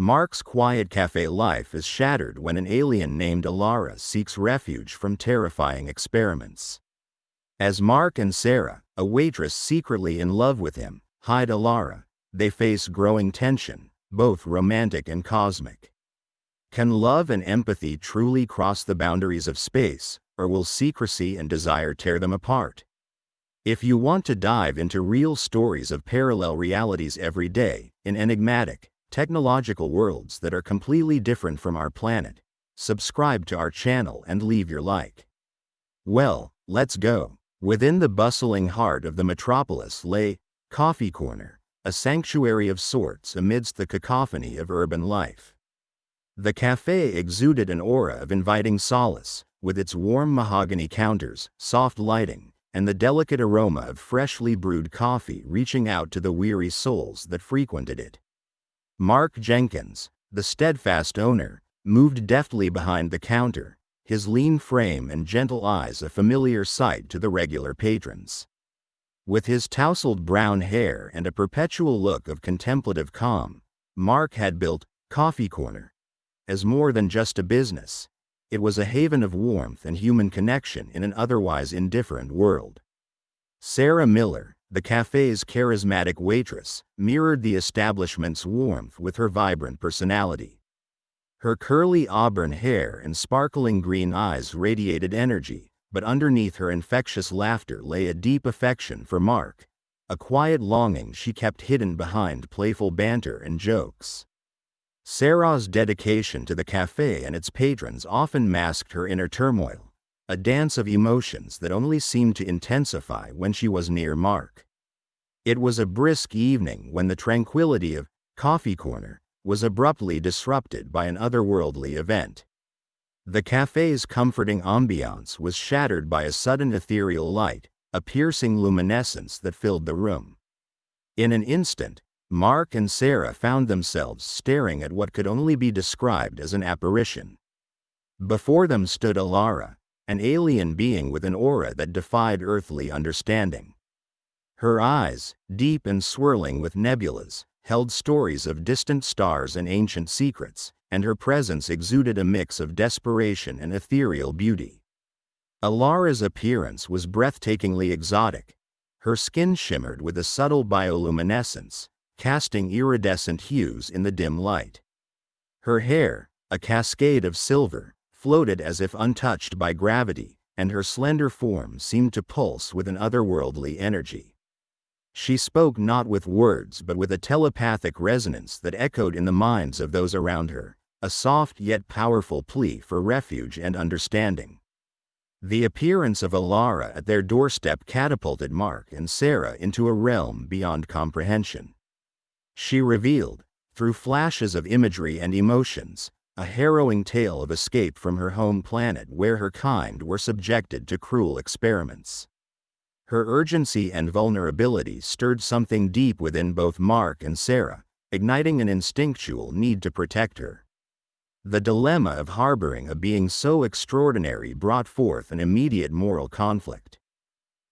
Mark's quiet cafe life is shattered when an alien named Alara seeks refuge from terrifying experiments. As Mark and Sarah, a waitress secretly in love with him, hide Alara, they face growing tension, both romantic and cosmic. Can love and empathy truly cross the boundaries of space, or will secrecy and desire tear them apart? If you want to dive into real stories of parallel realities every day, in enigmatic, technological worlds that are completely different from our planet, subscribe to our channel and leave your like. Well, let's go. Within the bustling heart of the metropolis lay Coffee Corner, a sanctuary of sorts amidst the cacophony of urban life. The cafe exuded an aura of inviting solace, with its warm mahogany counters, soft lighting, and the delicate aroma of freshly brewed coffee reaching out to the weary souls that frequented it. Mark Jenkins, the steadfast owner, moved deftly behind the counter, his lean frame and gentle eyes a familiar sight to the regular patrons. With his tousled brown hair and a perpetual look of contemplative calm, Mark had built Coffee Corner as more than just a business. It was a haven of warmth and human connection in an otherwise indifferent world. Sarah Miller, the cafe's charismatic waitress, mirrored the establishment's warmth with her vibrant personality. Her curly auburn hair and sparkling green eyes radiated energy, but underneath her infectious laughter lay a deep affection for Mark, a quiet longing she kept hidden behind playful banter and jokes. Sarah's dedication to the cafe and its patrons often masked her inner turmoil, a dance of emotions that only seemed to intensify when she was near Mark. It was a brisk evening when the tranquility of Coffee Corner was abruptly disrupted by an otherworldly event. The cafe's comforting ambiance was shattered by a sudden ethereal light, a piercing luminescence that filled the room. In an instant, Mark and Sarah found themselves staring at what could only be described as an apparition. Before them stood Alara, an alien being with an aura that defied earthly understanding. Her eyes, deep and swirling with nebulas, held stories of distant stars and ancient secrets, and her presence exuded a mix of desperation and ethereal beauty. Alara's appearance was breathtakingly exotic. Her skin shimmered with a subtle bioluminescence, casting iridescent hues in the dim light. Her hair, a cascade of silver, floated as if untouched by gravity, and her slender form seemed to pulse with an otherworldly energy. She spoke not with words but with a telepathic resonance that echoed in the minds of those around her, a soft yet powerful plea for refuge and understanding. The appearance of Alara at their doorstep catapulted Mark and Sarah into a realm beyond comprehension. She revealed, through flashes of imagery and emotions, a harrowing tale of escape from her home planet where her kind were subjected to cruel experiments. Her urgency and vulnerability stirred something deep within both Mark and Sarah, igniting an instinctual need to protect her. The dilemma of harboring a being so extraordinary brought forth an immediate moral conflict.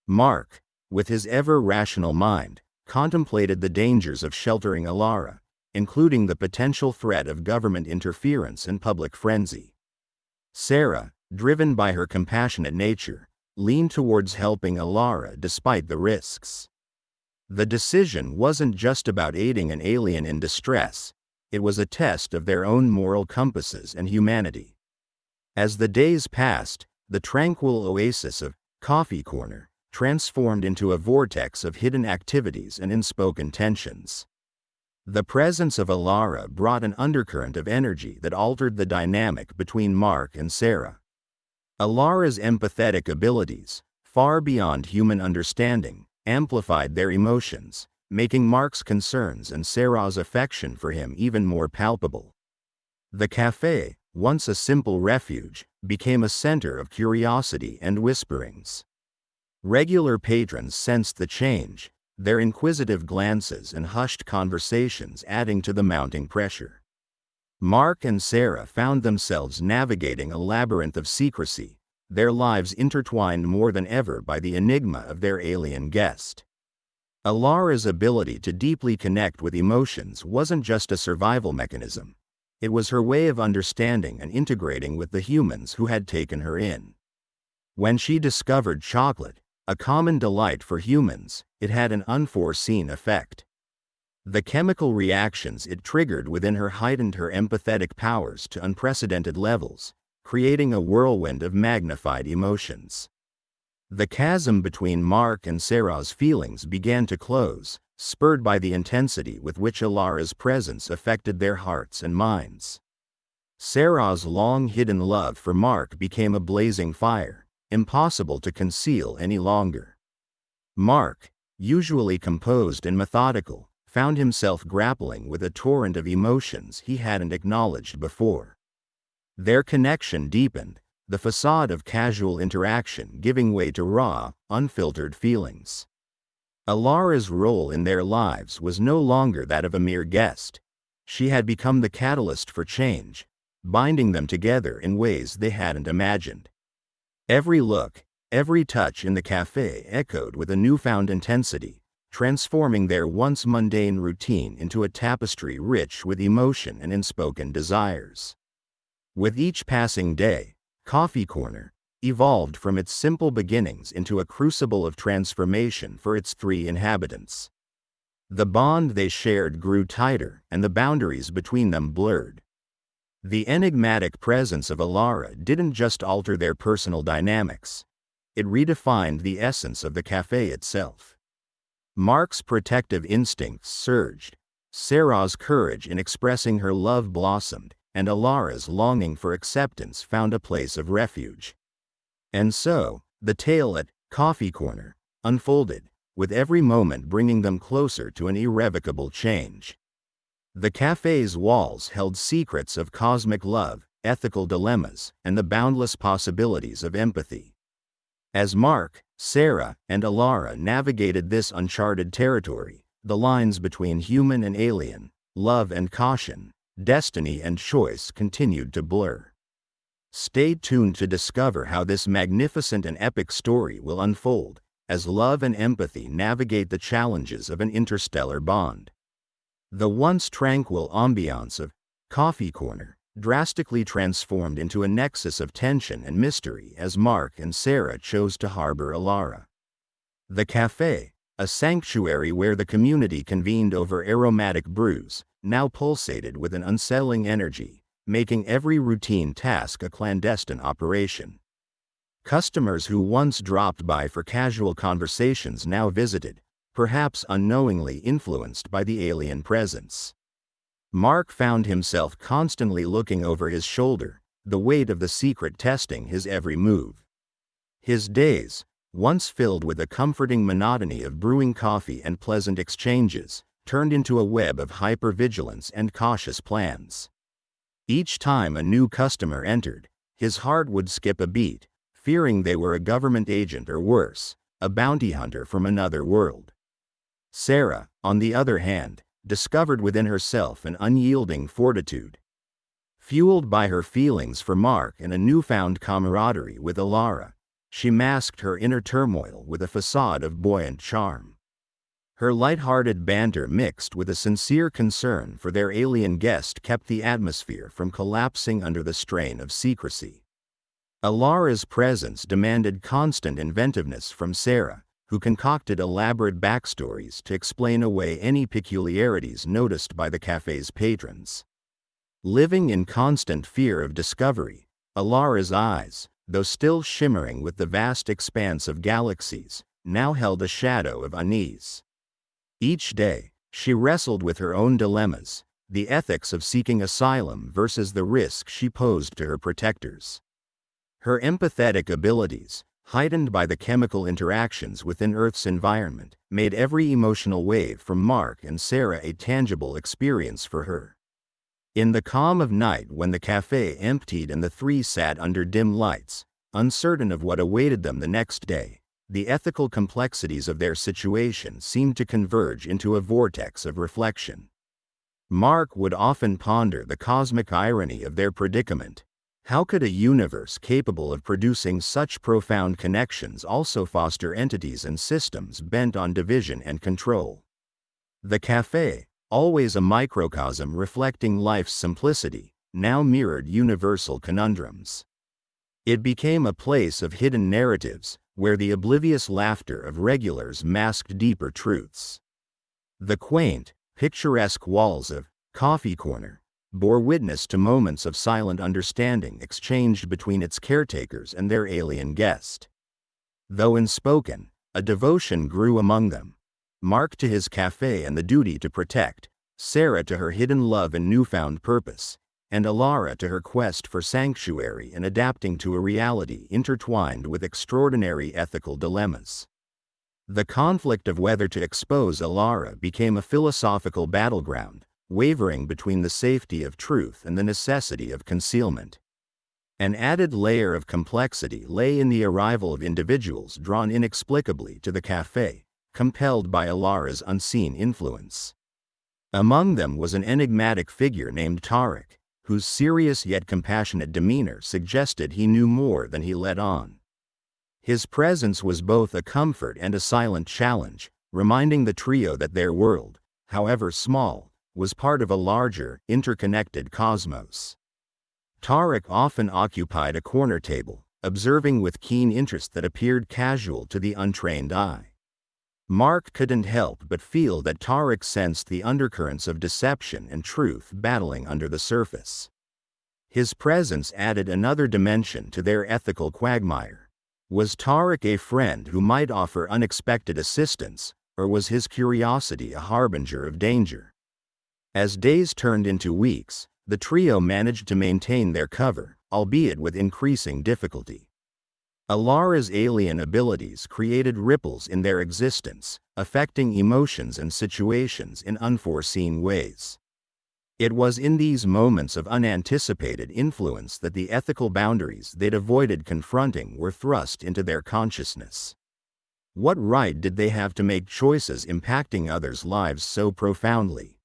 Mark, with his ever-rational mind, contemplated the dangers of sheltering Alara, including the potential threat of government interference and public frenzy. Sarah, driven by her compassionate nature, leaned towards helping Alara despite the risks. The decision wasn't just about aiding an alien in distress, it was a test of their own moral compasses and humanity. As the days passed, the tranquil oasis of Coffee Corner transformed into a vortex of hidden activities and unspoken tensions. The presence of Alara brought an undercurrent of energy that altered the dynamic between Mark and Sarah. Alara's empathetic abilities, far beyond human understanding, amplified their emotions, making Mark's concerns and Sarah's affection for him even more palpable. The cafe, once a simple refuge, became a center of curiosity and whisperings. Regular patrons sensed the change, their inquisitive glances and hushed conversations adding to the mounting pressure. Mark and Sarah found themselves navigating a labyrinth of secrecy, their lives intertwined more than ever by the enigma of their alien guest. Alara's ability to deeply connect with emotions wasn't just a survival mechanism. It was her way of understanding and integrating with the humans who had taken her in. When she discovered chocolate, a common delight for humans, it had an unforeseen effect. The chemical reactions it triggered within her heightened her empathetic powers to unprecedented levels, creating a whirlwind of magnified emotions. The chasm between Mark and Sarah's feelings began to close, spurred by the intensity with which Alara's presence affected their hearts and minds. Sarah's long-hidden love for Mark became a blazing fire, impossible to conceal any longer. Mark, usually composed and methodical, found himself grappling with a torrent of emotions he hadn't acknowledged before. Their connection deepened, the facade of casual interaction giving way to raw, unfiltered feelings. Alara's role in their lives was no longer that of a mere guest. She had become the catalyst for change, binding them together in ways they hadn't imagined. Every look, every touch in the café echoed with a newfound intensity, transforming their once mundane routine into a tapestry rich with emotion and unspoken desires. With each passing day, Coffee Corner evolved from its simple beginnings into a crucible of transformation for its three inhabitants. The bond they shared grew tighter, and the boundaries between them blurred. The enigmatic presence of Alara didn't just alter their personal dynamics. It redefined the essence of the café itself. Mark's protective instincts surged, Sarah's courage in expressing her love blossomed, and Alara's longing for acceptance found a place of refuge. And so, the tale at Coffee Corner unfolded, with every moment bringing them closer to an irrevocable change. The café's walls held secrets of cosmic love, ethical dilemmas, and the boundless possibilities of empathy. As Mark, Sarah, and Alara navigated this uncharted territory, the lines between human and alien, love and caution, destiny and choice continued to blur. Stay tuned to discover how this magnificent and epic story will unfold, as love and empathy navigate the challenges of an interstellar bond. The once tranquil ambiance of Coffee Corner drastically transformed into a nexus of tension and mystery as Mark and Sarah chose to harbor Alara. The café, a sanctuary where the community convened over aromatic brews, now pulsated with an unsettling energy, making every routine task a clandestine operation. Customers who once dropped by for casual conversations now visited, perhaps unknowingly influenced by the alien presence. Mark found himself constantly looking over his shoulder, the weight of the secret testing his every move. His days, once filled with the comforting monotony of brewing coffee and pleasant exchanges, turned into a web of hypervigilance and cautious plans. Each time a new customer entered, his heart would skip a beat, fearing they were a government agent or worse, a bounty hunter from another world. Sarah, on the other hand, discovered within herself an unyielding fortitude. Fueled by her feelings for Mark and a newfound camaraderie with Alara, she masked her inner turmoil with a facade of buoyant charm. Her light-hearted banter mixed with a sincere concern for their alien guest kept the atmosphere from collapsing under the strain of secrecy. Alara's presence demanded constant inventiveness from Sarah, who concocted elaborate backstories to explain away any peculiarities noticed by the café's patrons. Living in constant fear of discovery, Alara's eyes, though still shimmering with the vast expanse of galaxies, now held a shadow of unease. Each day, she wrestled with her own dilemmas, the ethics of seeking asylum versus the risk she posed to her protectors. Her empathetic abilities, heightened by the chemical interactions within Earth's environment, made every emotional wave from Mark and Sarah a tangible experience for her. In the calm of night when the café emptied and the three sat under dim lights, uncertain of what awaited them the next day, the ethical complexities of their situation seemed to converge into a vortex of reflection. Mark would often ponder the cosmic irony of their predicament. How could a universe capable of producing such profound connections also foster entities and systems bent on division and control? The café, always a microcosm reflecting life's simplicity, now mirrored universal conundrums. It became a place of hidden narratives, where the oblivious laughter of regulars masked deeper truths. The quaint, picturesque walls of Coffee Corner bore witness to moments of silent understanding exchanged between its caretakers and their alien guest. Though unspoken, a devotion grew among them. Mark to his café and the duty to protect, Sarah to her hidden love and newfound purpose, and Alara to her quest for sanctuary and adapting to a reality intertwined with extraordinary ethical dilemmas. The conflict of whether to expose Alara became a philosophical battleground, wavering between the safety of truth and the necessity of concealment. An added layer of complexity lay in the arrival of individuals drawn inexplicably to the café, compelled by Alara's unseen influence. Among them was an enigmatic figure named Tariq, whose serious yet compassionate demeanor suggested he knew more than he let on. His presence was both a comfort and a silent challenge, reminding the trio that their world, however small, was part of a larger, interconnected cosmos. Tariq often occupied a corner table, observing with keen interest that appeared casual to the untrained eye. Mark couldn't help but feel that Tariq sensed the undercurrents of deception and truth battling under the surface. His presence added another dimension to their ethical quagmire. Was Tariq a friend who might offer unexpected assistance, or was his curiosity a harbinger of danger? As days turned into weeks, the trio managed to maintain their cover, albeit with increasing difficulty. Alara's alien abilities created ripples in their existence, affecting emotions and situations in unforeseen ways. It was in these moments of unanticipated influence that the ethical boundaries they'd avoided confronting were thrust into their consciousness. What right did they have to make choices impacting others' lives so profoundly?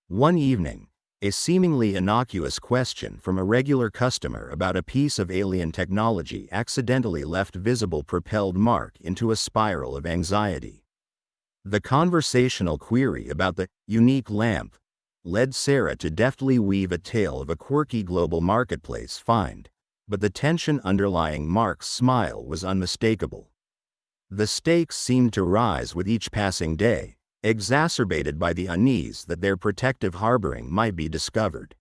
One evening, a seemingly innocuous question from a regular customer about a piece of alien technology accidentally left visible propelled Mark into a spiral of anxiety. The conversational query about the unique lamp led Sarah to deftly weave a tale of a quirky global marketplace find, but the tension underlying Mark's smile was unmistakable. The stakes seemed to rise with each passing day, exacerbated by the unease that their protective harboring might be discovered.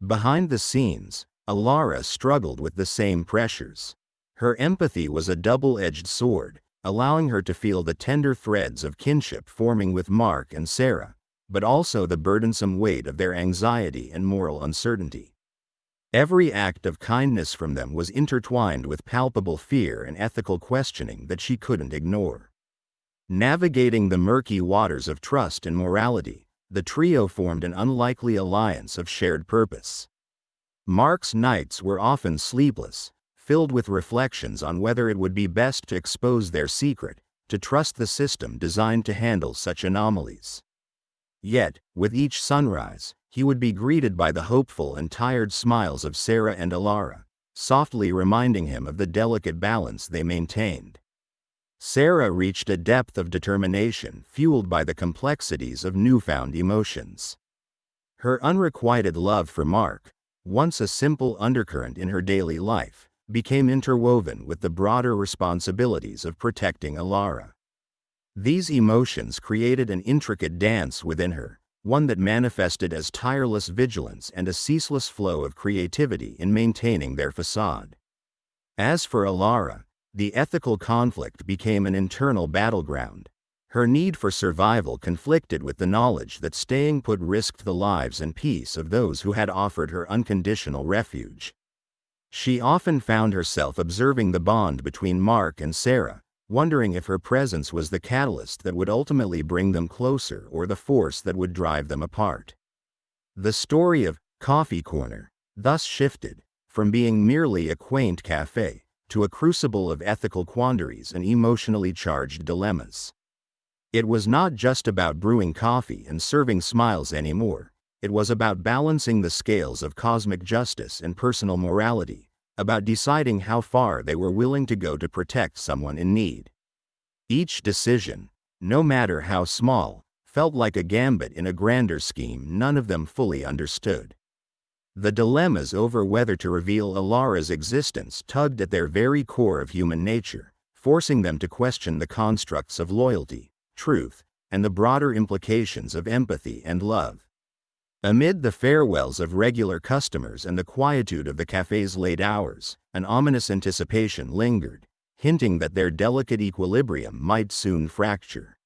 Behind the scenes, Alara struggled with the same pressures. Her empathy was a double-edged sword, allowing her to feel the tender threads of kinship forming with Mark and Sarah, but also the burdensome weight of their anxiety and moral uncertainty. Every act of kindness from them was intertwined with palpable fear and ethical questioning that she couldn't ignore. Navigating the murky waters of trust and morality, the trio formed an unlikely alliance of shared purpose. Mark's nights were often sleepless, filled with reflections on whether it would be best to expose their secret, to trust the system designed to handle such anomalies. Yet, with each sunrise, he would be greeted by the hopeful and tired smiles of Sarah and Alara, softly reminding him of the delicate balance they maintained. Sarah reached a depth of determination fueled by the complexities of newfound emotions. Her unrequited love for Mark, once a simple undercurrent in her daily life, became interwoven with the broader responsibilities of protecting Alara. These emotions created an intricate dance within her, one that manifested as tireless vigilance and a ceaseless flow of creativity in maintaining their facade. As for Alara, the ethical conflict became an internal battleground. Her need for survival conflicted with the knowledge that staying put risked the lives and peace of those who had offered her unconditional refuge. She often found herself observing the bond between Mark and Sarah, wondering if her presence was the catalyst that would ultimately bring them closer or the force that would drive them apart. The story of Coffee Corner thus shifted from being merely a quaint café to a crucible of ethical quandaries and emotionally charged dilemmas. It was not just about brewing coffee and serving smiles anymore. It was about balancing the scales of cosmic justice and personal morality, about deciding how far they were willing to go to protect someone in need. Each decision, no matter how small, felt like a gambit in a grander scheme none of them fully understood. The dilemmas over whether to reveal Alara's existence tugged at their very core of human nature, forcing them to question the constructs of loyalty, truth, and the broader implications of empathy and love. Amid the farewells of regular customers and the quietude of the cafe's late hours, an ominous anticipation lingered, hinting that their delicate equilibrium might soon fracture.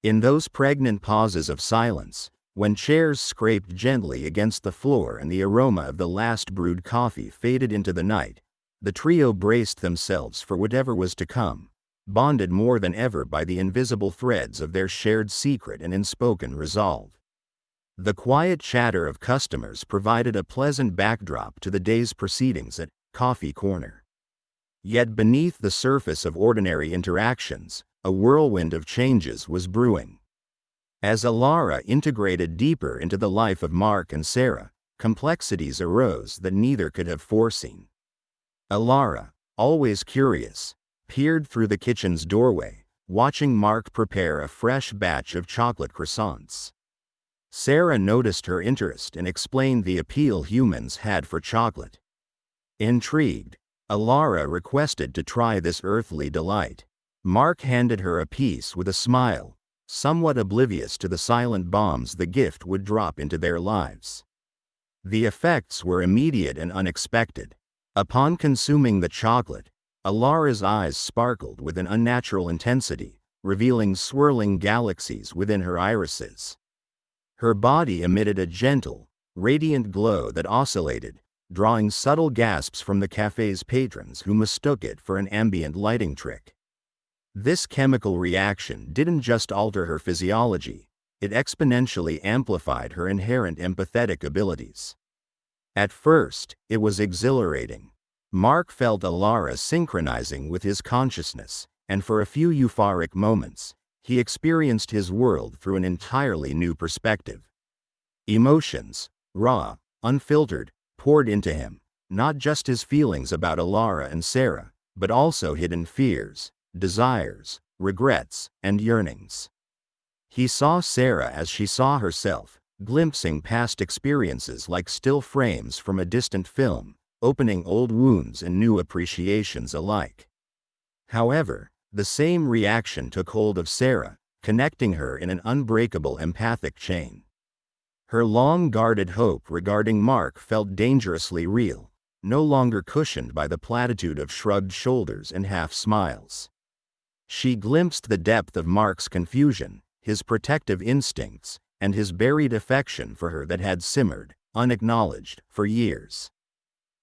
In those pregnant pauses of silence, when chairs scraped gently against the floor and the aroma of the last brewed coffee faded into the night, the trio braced themselves for whatever was to come, bonded more than ever by the invisible threads of their shared secret and unspoken resolve. The quiet chatter of customers provided a pleasant backdrop to the day's proceedings at Coffee Corner. Yet beneath the surface of ordinary interactions, a whirlwind of changes was brewing. As Alara integrated deeper into the life of Mark and Sarah, complexities arose that neither could have foreseen. Alara, always curious, peered through the kitchen's doorway, watching Mark prepare a fresh batch of chocolate croissants. Sarah noticed her interest and explained the appeal humans had for chocolate. Intrigued, Alara requested to try this earthly delight. Mark handed her a piece with a smile, somewhat oblivious to the silent bombs the gift would drop into their lives. The effects were immediate and unexpected. Upon consuming the chocolate, Alara's eyes sparkled with an unnatural intensity, revealing swirling galaxies within her irises. Her body emitted a gentle, radiant glow that oscillated, drawing subtle gasps from the cafe's patrons who mistook it for an ambient lighting trick. This chemical reaction didn't just alter her physiology, it exponentially amplified her inherent empathetic abilities. At first, it was exhilarating. Mark felt Alara synchronizing with his consciousness, and for a few euphoric moments, he experienced his world through an entirely new perspective. Emotions, raw, unfiltered, poured into him, not just his feelings about Alara and Sarah, but also hidden fears, desires, regrets, and yearnings. He saw Sarah as she saw herself, glimpsing past experiences like still frames from a distant film, opening old wounds and new appreciations alike. However, the same reaction took hold of Sarah, connecting her in an unbreakable empathic chain. Her long-guarded hope regarding Mark felt dangerously real, no longer cushioned by the platitude of shrugged shoulders and half-smiles. She glimpsed the depth of Mark's confusion, his protective instincts, and his buried affection for her that had simmered, unacknowledged, for years.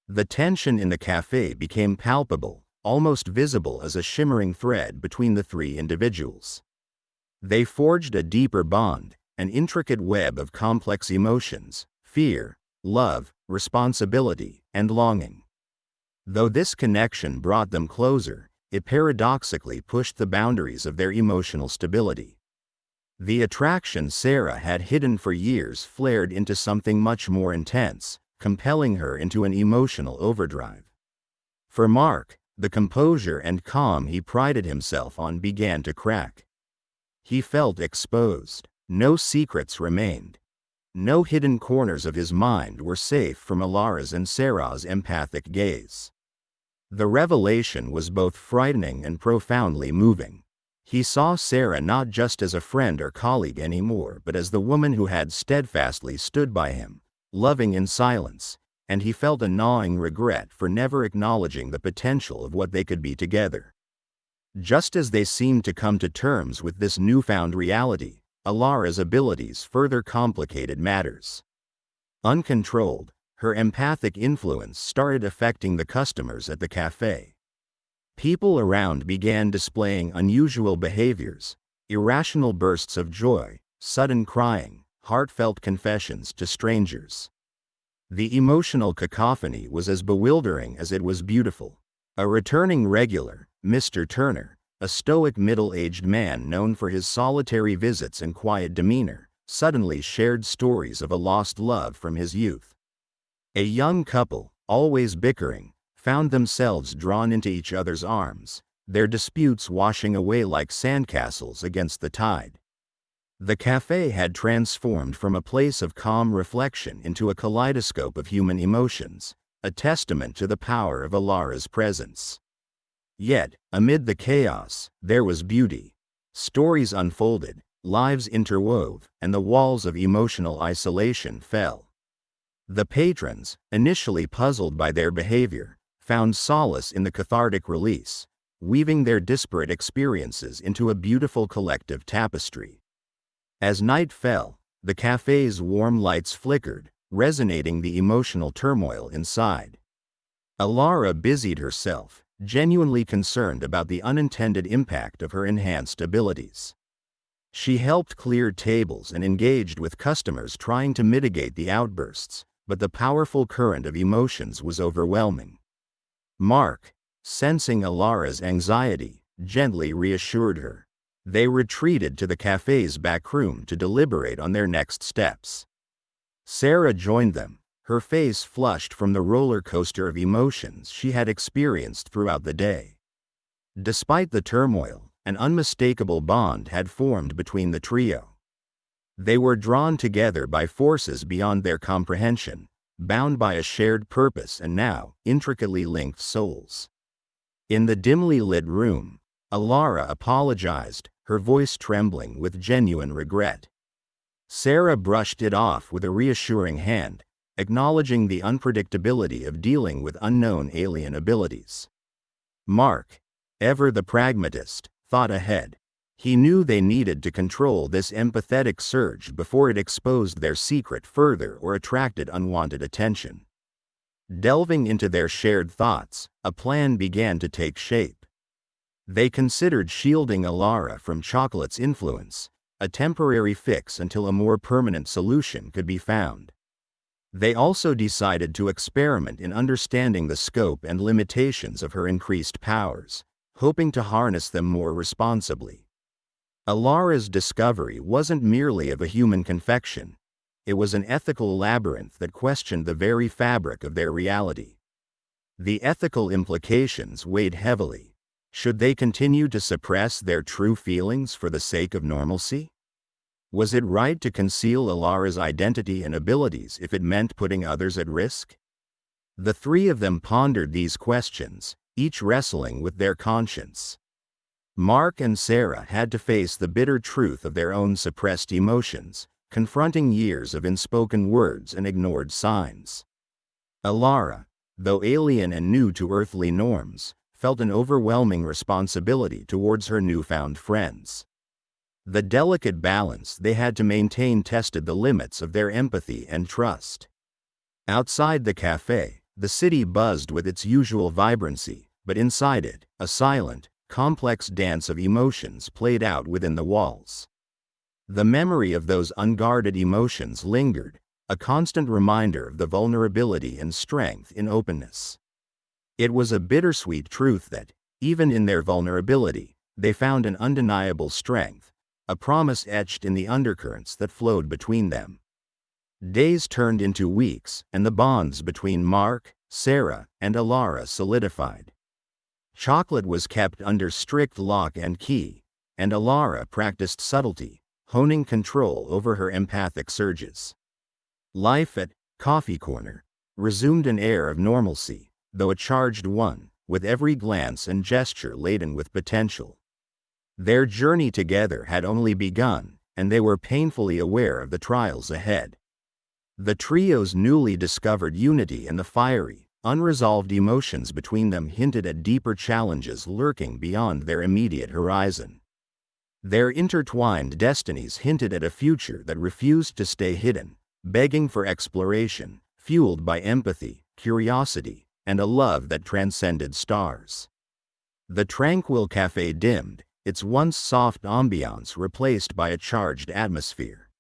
The tension in the cafe became palpable, almost visible as a shimmering thread between the three individuals. They forged a deeper bond, an intricate web of complex emotions, fear, love, responsibility, and longing. Though this connection brought them closer, it paradoxically pushed the boundaries of their emotional stability. The attraction Sarah had hidden for years flared into something much more intense, compelling her into an emotional overdrive. For Mark, the composure and calm he prided himself on began to crack. He felt exposed. No secrets remained. No hidden corners of his mind were safe from Alara's and Sarah's empathic gaze. The revelation was both frightening and profoundly moving. He saw Sarah not just as a friend or colleague anymore, but as the woman who had steadfastly stood by him, loving in silence, and he felt a gnawing regret for never acknowledging the potential of what they could be together. Just as they seemed to come to terms with this newfound reality, Alara's abilities further complicated matters. Uncontrolled, her empathic influence started affecting the customers at the cafe. People around began displaying unusual behaviors, irrational bursts of joy, sudden crying, heartfelt confessions to strangers. The emotional cacophony was as bewildering as it was beautiful. A returning regular, Mr. Turner, a stoic middle-aged man known for his solitary visits and quiet demeanor, suddenly shared stories of a lost love from his youth. A young couple, always bickering, found themselves drawn into each other's arms, their disputes washing away like sandcastles against the tide. The café had transformed from a place of calm reflection into a kaleidoscope of human emotions, a testament to the power of Alara's presence. Yet, amid the chaos, there was beauty. Stories unfolded, lives interwove, and the walls of emotional isolation fell. The patrons, initially puzzled by their behavior, found solace in the cathartic release, weaving their disparate experiences into a beautiful collective tapestry. As night fell, the café's warm lights flickered, resonating the emotional turmoil inside. Alara busied herself, genuinely concerned about the unintended impact of her enhanced abilities. She helped clear tables and engaged with customers trying to mitigate the outbursts, but the powerful current of emotions was overwhelming. Mark, sensing Alara's anxiety, gently reassured her. They retreated to the café's back room to deliberate on their next steps. Sarah joined them, her face flushed from the roller coaster of emotions she had experienced throughout the day. Despite the turmoil, an unmistakable bond had formed between the trio. They were drawn together by forces beyond their comprehension, bound by a shared purpose and now intricately linked souls. In the dimly lit room, Alara apologized, her voice trembling with genuine regret. Sarah brushed it off with a reassuring hand, acknowledging the unpredictability of dealing with unknown alien abilities. Mark, ever the pragmatist, thought ahead. He knew they needed to control this empathetic surge before it exposed their secret further or attracted unwanted attention. Delving into their shared thoughts, a plan began to take shape. They considered shielding Alara from Chocolate's influence, a temporary fix until a more permanent solution could be found. They also decided to experiment in understanding the scope and limitations of her increased powers, hoping to harness them more responsibly. Alara's discovery wasn't merely of a human confection. It was an ethical labyrinth that questioned the very fabric of their reality. The ethical implications weighed heavily. Should they continue to suppress their true feelings for the sake of normalcy? Was it right to conceal Alara's identity and abilities if it meant putting others at risk? The three of them pondered these questions, each wrestling with their conscience. Mark and Sarah had to face the bitter truth of their own suppressed emotions, confronting years of unspoken words and ignored signs. Alara, though alien and new to earthly norms, felt an overwhelming responsibility towards her newfound friends. The delicate balance they had to maintain tested the limits of their empathy and trust. Outside the café, the city buzzed with its usual vibrancy, but inside it, a silent, complex dance of emotions played out within the walls. The memory of those unguarded emotions lingered, a constant reminder of the vulnerability and strength in openness. It was a bittersweet truth that, even in their vulnerability, they found an undeniable strength, a promise etched in the undercurrents that flowed between them. Days turned into weeks, and the bonds between Mark, Sarah, and Alara solidified. Chocolate was kept under strict lock and key, and Alara practiced subtlety, honing control over her empathic surges. Life at Coffee Corner resumed an air of normalcy, though a charged one, with every glance and gesture laden with potential. Their journey together had only begun, and they were painfully aware of the trials ahead. The trio's newly discovered unity and the fiery, unresolved emotions between them hinted at deeper challenges lurking beyond their immediate horizon. Their intertwined destinies hinted at a future that refused to stay hidden, begging for exploration, fueled by empathy, curiosity, and a love that transcended stars. The tranquil café dimmed, its once soft ambiance replaced by a charged atmosphere.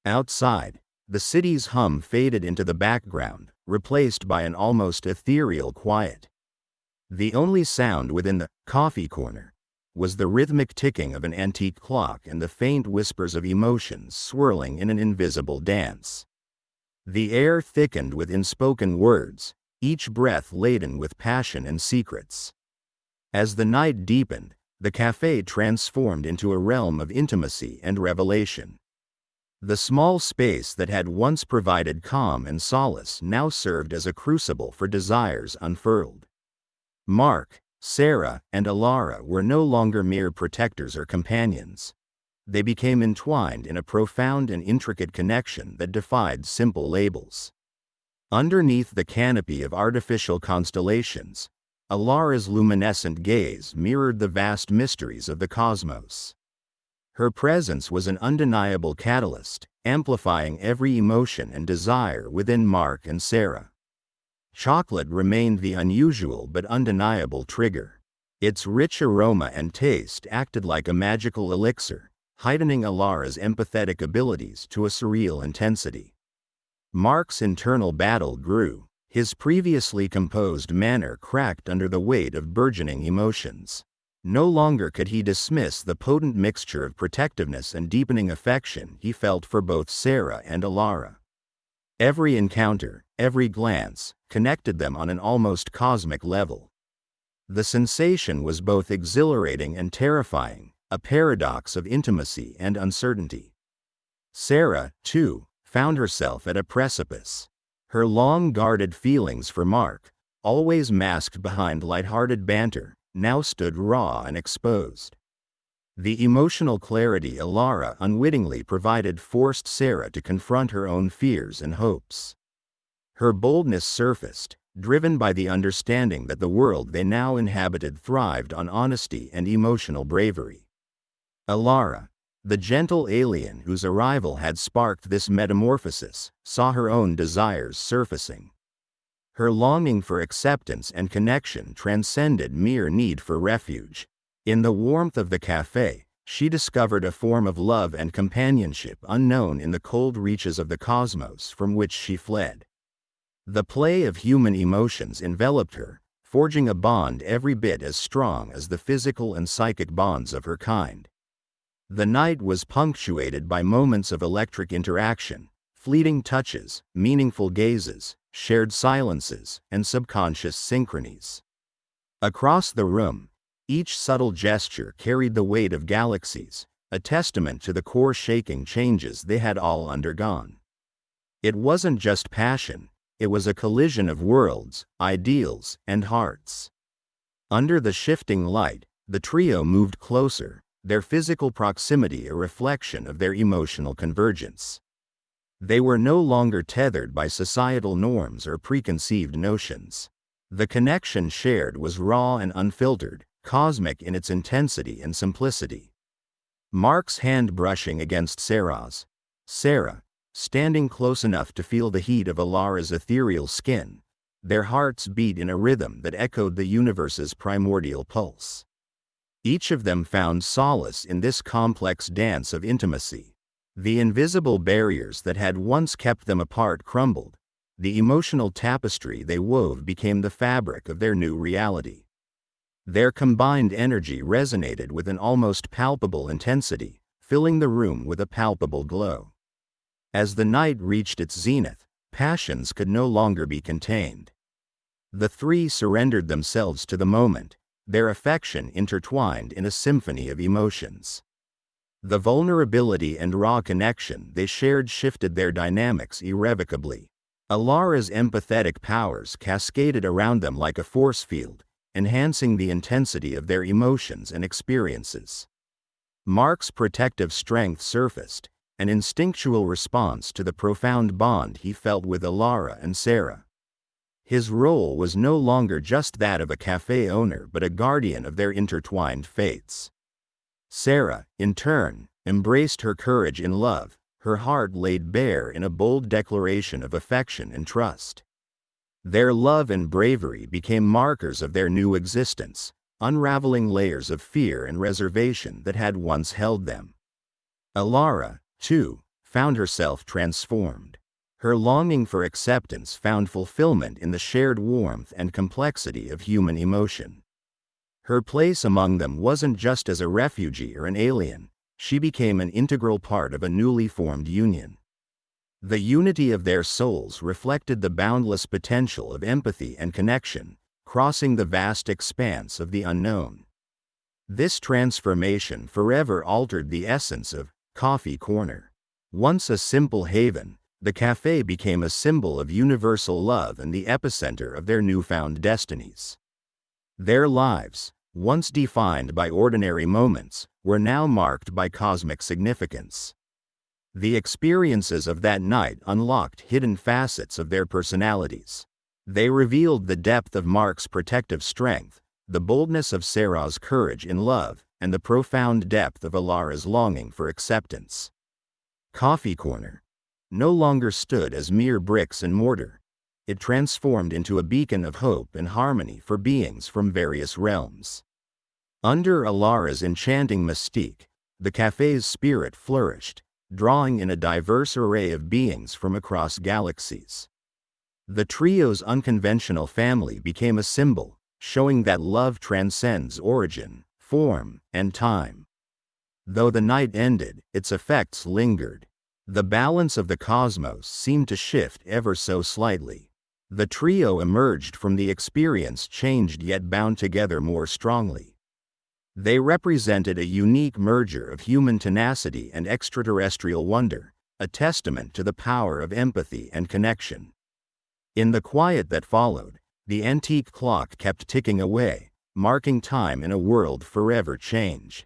Outside, the city's hum faded into the background, replaced by an almost ethereal quiet. The only sound within the coffee corner was the rhythmic ticking of an antique clock and the faint whispers of emotions swirling in an invisible dance. The air thickened with unspoken words, each breath laden with passion and secrets. As the night deepened, the café transformed into a realm of intimacy and revelation. The small space that had once provided calm and solace now served as a crucible for desires unfurled. Mark, Sarah, and Alara were no longer mere protectors or companions. They became entwined in a profound and intricate connection that defied simple labels. Underneath the canopy of artificial constellations, Alara's luminescent gaze mirrored the vast mysteries of the cosmos. Her presence was an undeniable catalyst, amplifying every emotion and desire within Mark and Sarah. Chocolate remained the unusual but undeniable trigger. Its rich aroma and taste acted like a magical elixir, heightening Alara's empathetic abilities to a surreal intensity. Mark's internal battle grew, his previously composed manner cracked under the weight of burgeoning emotions. No longer could he dismiss the potent mixture of protectiveness and deepening affection he felt for both Sarah and Alara. Every encounter, every glance, connected them on an almost cosmic level. The sensation was both exhilarating and terrifying, a paradox of intimacy and uncertainty. Sarah, too, found herself at a precipice. Her long-guarded feelings for Mark, always masked behind light-hearted banter, now stood raw and exposed. The emotional clarity Alara unwittingly provided forced Sarah to confront her own fears and hopes. Her boldness surfaced, driven by the understanding that the world they now inhabited thrived on honesty and emotional bravery. Alara, the gentle alien whose arrival had sparked this metamorphosis, saw her own desires surfacing. Her longing for acceptance and connection transcended mere need for refuge. In the warmth of the café, she discovered a form of love and companionship unknown in the cold reaches of the cosmos from which she fled. The play of human emotions enveloped her, forging a bond every bit as strong as the physical and psychic bonds of her kind. The night was punctuated by moments of electric interaction, fleeting touches, meaningful gazes, shared silences, and subconscious synchronies. Across the room, each subtle gesture carried the weight of galaxies, a testament to the core-shaking changes they had all undergone. It wasn't just passion, it was a collision of worlds, ideals, and hearts. Under the shifting light, the trio moved closer, their physical proximity a reflection of their emotional convergence. They were no longer tethered by societal norms or preconceived notions. The connection shared was raw and unfiltered, cosmic in its intensity and simplicity. Mark's hand brushing against Sarah's. Sarah, standing close enough to feel the heat of Alara's ethereal skin, their hearts beat in a rhythm that echoed the universe's primordial pulse. Each of them found solace in this complex dance of intimacy. The invisible barriers that had once kept them apart crumbled. The emotional tapestry they wove became the fabric of their new reality. Their combined energy resonated with an almost palpable intensity, filling the room with a palpable glow. As the night reached its zenith, passions could no longer be contained. The three surrendered themselves to the moment, their affection intertwined in a symphony of emotions. The vulnerability and raw connection they shared shifted their dynamics irrevocably. Alara's empathetic powers cascaded around them like a force field, enhancing the intensity of their emotions and experiences. Mark's protective strength surfaced, an instinctual response to the profound bond he felt with Alara and Sarah. His role was no longer just that of a café owner but a guardian of their intertwined fates. Sarah, in turn, embraced her courage in love, her heart laid bare in a bold declaration of affection and trust. Their love and bravery became markers of their new existence, unraveling layers of fear and reservation that had once held them. Alara, too, found herself transformed. Her longing for acceptance found fulfillment in the shared warmth and complexity of human emotion. Her place among them wasn't just as a refugee or an alien, she became an integral part of a newly formed union. The unity of their souls reflected the boundless potential of empathy and connection, crossing the vast expanse of the unknown. This transformation forever altered the essence of Coffee Corner. Once a simple haven, the café became a symbol of universal love and the epicenter of their newfound destinies. Their lives, once defined by ordinary moments, were now marked by cosmic significance. The experiences of that night unlocked hidden facets of their personalities. They revealed the depth of Mark's protective strength, the boldness of Sarah's courage in love, and the profound depth of Alara's longing for acceptance. Coffee Corner no longer stood as mere bricks and mortar. It transformed into a beacon of hope and harmony for beings from various realms. Under Alara's enchanting mystique, the café's spirit flourished, drawing in a diverse array of beings from across galaxies. The trio's unconventional family became a symbol, showing that love transcends origin, form, and time. Though the night ended, its effects lingered. The balance of the cosmos seemed to shift ever so slightly. The trio emerged from the experience changed yet bound together more strongly. They represented a unique merger of human tenacity and extraterrestrial wonder, a testament to the power of empathy and connection. In the quiet that followed, the antique clock kept ticking away, marking time in a world forever changed.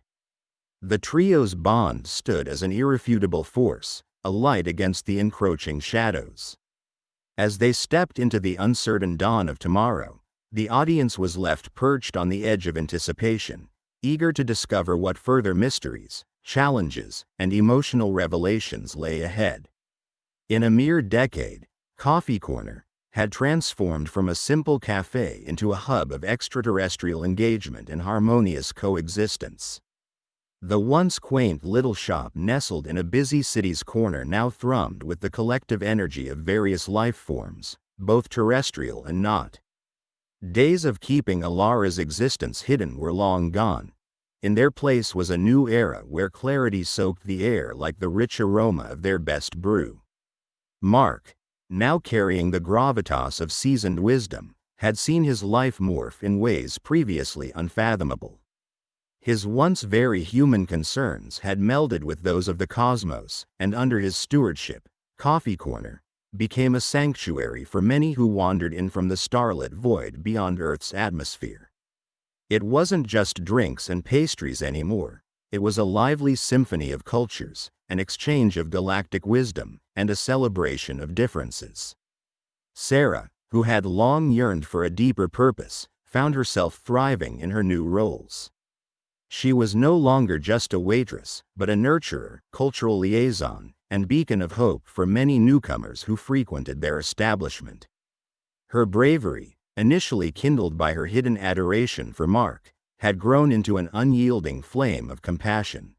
The trio's bond stood as an irrefutable force, a light against the encroaching shadows. As they stepped into the uncertain dawn of tomorrow, the audience was left perched on the edge of anticipation, eager to discover what further mysteries, challenges, and emotional revelations lay ahead. In a mere decade, Coffee Corner had transformed from a simple cafe into a hub of extraterrestrial engagement and harmonious coexistence. The once quaint little shop nestled in a busy city's corner now thrummed with the collective energy of various life forms, both terrestrial and not. Days of keeping Alara's existence hidden were long gone. In their place was a new era where clarity soaked the air like the rich aroma of their best brew. Mark, now carrying the gravitas of seasoned wisdom, had seen his life morph in ways previously unfathomable. His once very human concerns had melded with those of the cosmos, and under his stewardship, Coffee Corner became a sanctuary for many who wandered in from the starlit void beyond Earth's atmosphere. It wasn't just drinks and pastries anymore, it was a lively symphony of cultures, an exchange of galactic wisdom, and a celebration of differences. Sarah, who had long yearned for a deeper purpose, found herself thriving in her new roles. She was no longer just a waitress, but a nurturer, cultural liaison, and beacon of hope for many newcomers who frequented their establishment. Her bravery, initially kindled by her hidden adoration for Mark, had grown into an unyielding flame of compassion.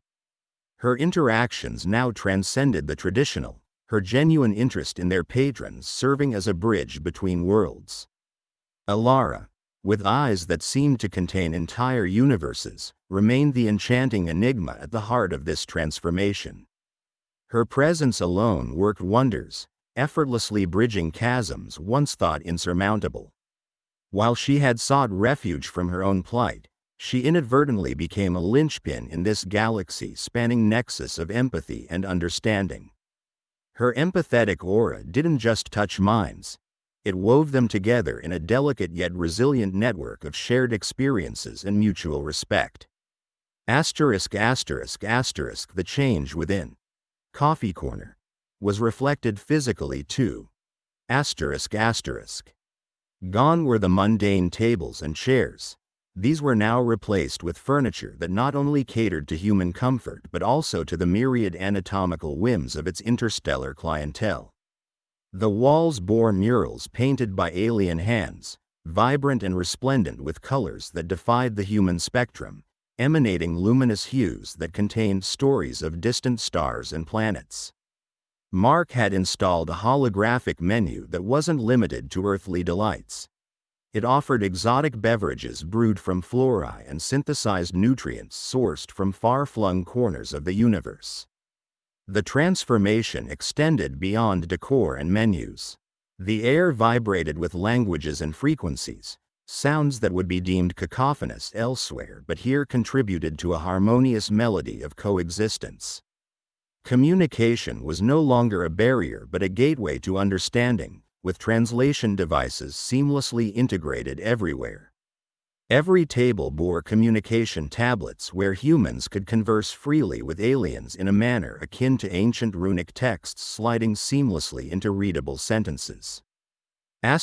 Her interactions now transcended the traditional, her genuine interest in their patrons serving as a bridge between worlds. Alara, with eyes that seemed to contain entire universes, remained the enchanting enigma at the heart of this transformation. Her presence alone worked wonders, effortlessly bridging chasms once thought insurmountable. While she had sought refuge from her own plight, she inadvertently became a linchpin in this galaxy-spanning nexus of empathy and understanding. Her empathetic aura didn't just touch minds, it wove them together in a delicate yet resilient network of shared experiences and mutual respect. The change within Coffee Corner was reflected physically too. Gone were the mundane tables and chairs. These were now replaced with furniture that not only catered to human comfort but also to the myriad anatomical whims of its interstellar clientele. The walls bore murals painted by alien hands, vibrant and resplendent with colors that defied the human spectrum, emanating luminous hues that contained stories of distant stars and planets. Mark had installed a holographic menu that wasn't limited to earthly delights. It offered exotic beverages brewed from flora and synthesized nutrients sourced from far-flung corners of the universe. The transformation extended beyond decor and menus. The air vibrated with languages and frequencies, sounds that would be deemed cacophonous elsewhere but here contributed to a harmonious melody of coexistence. Communication was no longer a barrier but a gateway to understanding, with translation devices seamlessly integrated everywhere. Every table bore communication tablets where humans could converse freely with aliens in a manner akin to ancient runic texts sliding seamlessly into readable sentences. On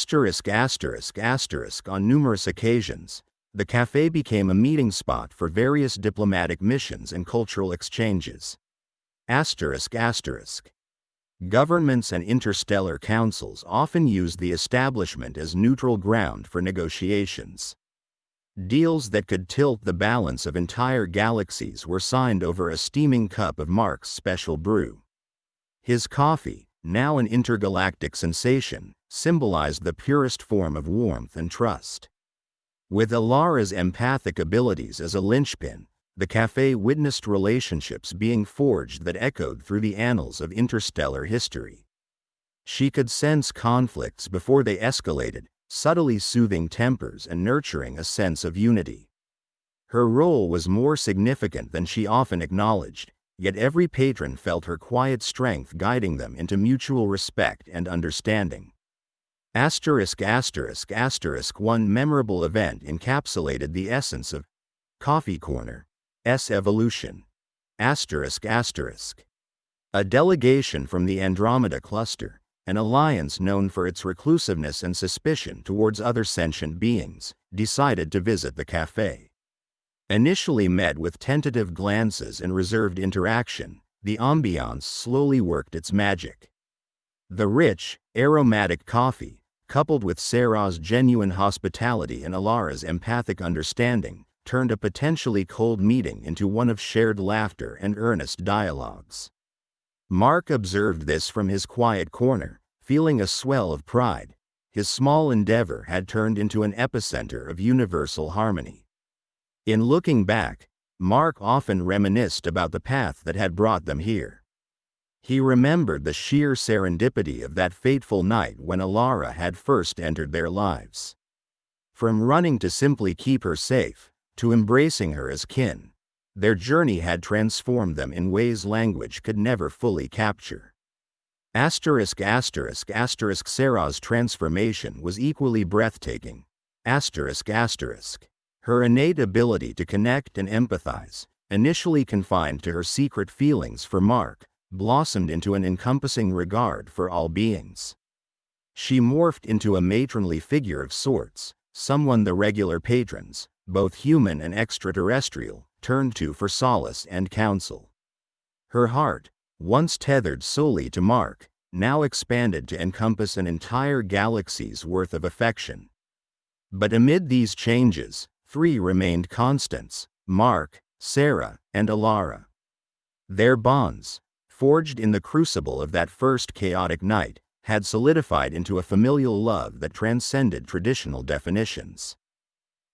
numerous occasions, the café became a meeting spot for various diplomatic missions and cultural exchanges. Governments and interstellar councils often used the establishment as neutral ground for negotiations. Deals that could tilt the balance of entire galaxies were signed over a steaming cup of Mark's special brew. His coffee, now an intergalactic sensation, symbolized the purest form of warmth and trust. With Alara's empathic abilities as a linchpin, the café witnessed relationships being forged that echoed through the annals of interstellar history. She could sense conflicts before they escalated, subtly soothing tempers and nurturing a sense of unity. Her role was more significant than she often acknowledged, yet every patron felt her quiet strength guiding them into mutual respect and understanding. One memorable event encapsulated the essence of Coffee Corner's evolution. A delegation from the Andromeda Cluster, an alliance known for its reclusiveness and suspicion towards other sentient beings, decided to visit the café. Initially met with tentative glances and reserved interaction, the ambiance slowly worked its magic. The rich, aromatic coffee, coupled with Sarah's genuine hospitality and Alara's empathic understanding, turned a potentially cold meeting into one of shared laughter and earnest dialogues. Mark observed this from his quiet corner, feeling a swell of pride. His small endeavor had turned into an epicenter of universal harmony. In looking back, Mark often reminisced about the path that had brought them here. He remembered the sheer serendipity of that fateful night when Alara had first entered their lives. From running to simply keep her safe, to embracing her as kin, their journey had transformed them in ways language could never fully capture. Sarah's transformation was equally breathtaking. Her innate ability to connect and empathize, initially confined to her secret feelings for Mark, blossomed into an encompassing regard for all beings. She morphed into a matronly figure of sorts, someone the regular patrons, both human and extraterrestrial, turned to for solace and counsel. Her heart, once tethered solely to Mark, now expanded to encompass an entire galaxy's worth of affection. But amid these changes, three remained constants: Mark, Sarah, and Alara. Their bonds, forged in the crucible of that first chaotic night, had solidified into a familial love that transcended traditional definitions.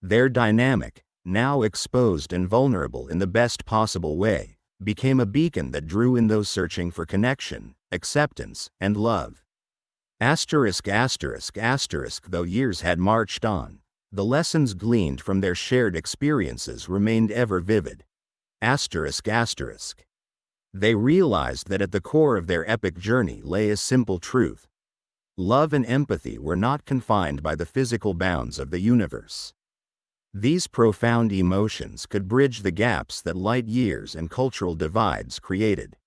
Their dynamic, now exposed and vulnerable in the best possible way, became a beacon that drew in those searching for connection, acceptance, and love. Though years had marched on, the lessons gleaned from their shared experiences remained ever vivid. They realized that at the core of their epic journey lay a simple truth. Love and empathy were not confined by the physical bounds of the universe. These profound emotions could bridge the gaps that light years and cultural divides created.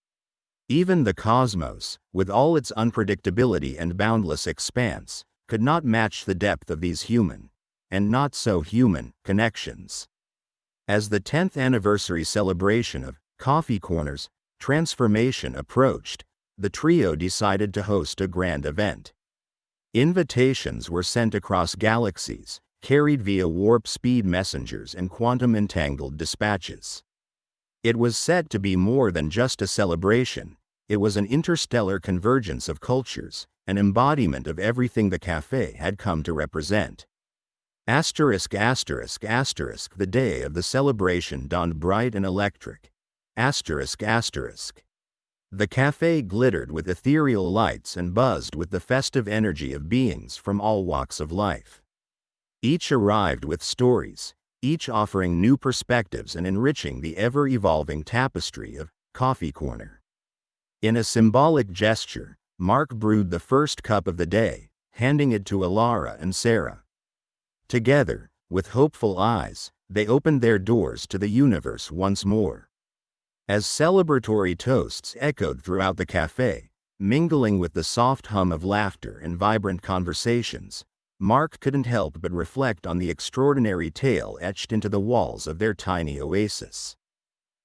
Even the cosmos, with all its unpredictability and boundless expanse, could not match the depth of these human, and not so human, connections. As the 10th anniversary celebration of Coffee Corner's transformation approached, the trio decided to host a grand event. Invitations were sent across galaxies, carried via warp-speed messengers and quantum-entangled dispatches. It was said to be more than just a celebration. It was an interstellar convergence of cultures, an embodiment of everything the café had come to represent. Asterisk asterisk asterisk the day of the celebration dawned bright and electric. Asterisk asterisk. The café glittered with ethereal lights and buzzed with the festive energy of beings from all walks of life. Each arrived with stories, each offering new perspectives and enriching the ever-evolving tapestry of Coffee Corner. In a symbolic gesture, Mark brewed the first cup of the day, handing it to Alara and Sarah. Together, with hopeful eyes, they opened their doors to the universe once more. As celebratory toasts echoed throughout the café, mingling with the soft hum of laughter and vibrant conversations, Mark couldn't help but reflect on the extraordinary tale etched into the walls of their tiny oasis.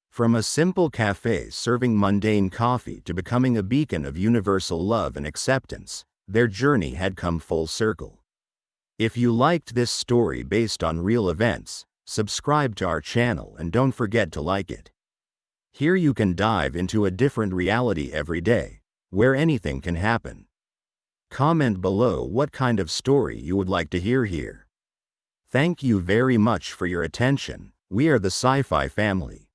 From a simple café serving mundane coffee to becoming a beacon of universal love and acceptance, their journey had come full circle. If you liked this story based on real events, subscribe to our channel and don't forget to like it. Here you can dive into a different reality every day, where anything can happen. Comment below what kind of story you would like to hear here. Thank you very much for your attention. We are the Sci-Fi family.